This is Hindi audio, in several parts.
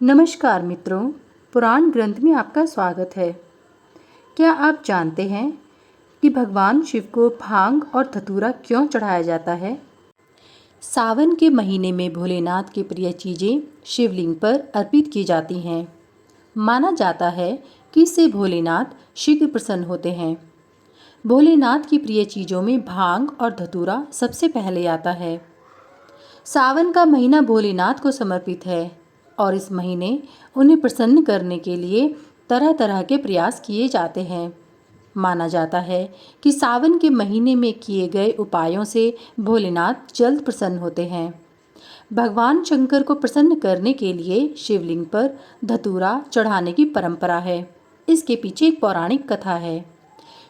नमस्कार मित्रों, पुराण ग्रंथ में आपका स्वागत है। क्या आप जानते हैं कि भगवान शिव को भांग और धतूरा क्यों चढ़ाया जाता है? सावन के महीने में भोलेनाथ की प्रिय चीज़ें शिवलिंग पर अर्पित की जाती हैं। माना जाता है कि इससे भोलेनाथ शीघ्र प्रसन्न होते हैं। भोलेनाथ की प्रिय चीज़ों में भांग और धतूरा सबसे पहले आता है। सावन का महीना भोलेनाथ को समर्पित है और इस महीने उन्हें प्रसन्न करने के लिए तरह तरह के प्रयास किए जाते हैं। माना जाता है कि सावन के महीने में किए गए उपायों से भोलेनाथ जल्द प्रसन्न होते हैं। भगवान शंकर को प्रसन्न करने के लिए शिवलिंग पर धतूरा चढ़ाने की परंपरा है। इसके पीछे एक पौराणिक कथा है।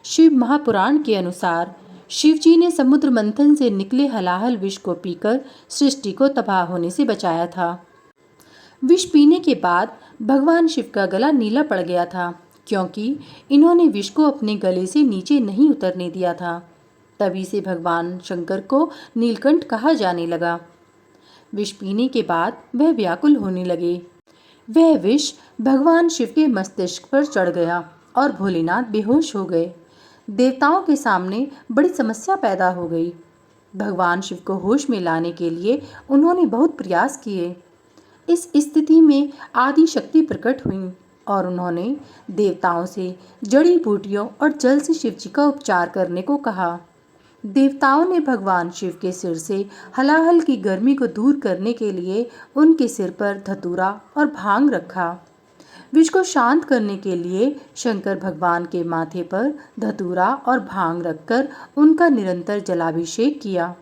शिव महापुराण के अनुसार शिवजी ने समुद्र मंथन से निकले हलाहल विष को पीकर सृष्टि को तबाह होने से बचाया था। विष पीने के बाद भगवान शिव का गला नीला पड़ गया था, क्योंकि इन्होंने विष को अपने गले से नीचे नहीं उतरने दिया था। तभी से भगवान शंकर को नीलकंठ कहा जाने लगा। विष पीने के बाद वह व्याकुल होने लगे। वह विष भगवान शिव के मस्तिष्क पर चढ़ गया और भोलेनाथ बेहोश हो गए। देवताओं के सामने बड़ी समस्या पैदा हो गई। भगवान शिव को होश में लाने के लिए उन्होंने बहुत प्रयास किए। इस स्थिति में आदि शक्ति प्रकट हुई और उन्होंने देवताओं से जड़ी बूटियों और जल से शिवजी का उपचार करने को कहा। देवताओं ने भगवान शिव के सिर से हलाहल की गर्मी को दूर करने के लिए उनके सिर पर धतूरा और भांग रखा। विष को शांत करने के लिए शंकर भगवान के माथे पर धतूरा और भांग रखकर उनका निरंतर जलाभिषेक किया।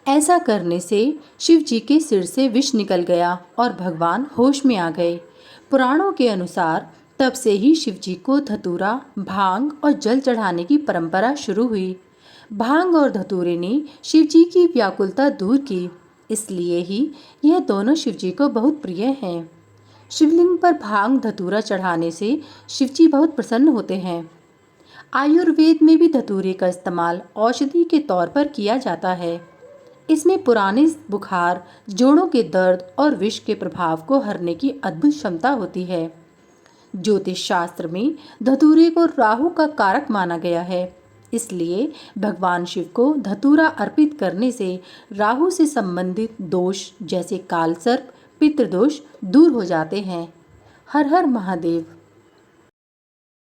ऐसा करने से शिव जी के सिर से विष निकल गया और भगवान होश में आ गए। पुराणों के अनुसार तब से ही शिव जी को धतूरा, भांग और जल चढ़ाने की परंपरा शुरू हुई। भांग और धतूरे ने शिव जी की व्याकुलता दूर की, इसलिए ही यह दोनों शिव जी को बहुत प्रिय हैं। शिवलिंग पर भांग धतूरा चढ़ाने से शिवजी बहुत प्रसन्न होते हैं। आयुर्वेद में भी धतूरे का इस्तेमाल औषधि के तौर पर किया जाता है। इसमें पुराने बुखार, जोड़ों के दर्द और विष के प्रभाव को हरने की अद्भुत क्षमता होती है। ज्योतिष शास्त्र में धतूरे को राहु का कारक माना गया है, इसलिए भगवान शिव को धतूरा अर्पित करने से राहु से संबंधित दोष जैसे कालसर्प, पितृदोष दूर हो जाते हैं। हर हर महादेव।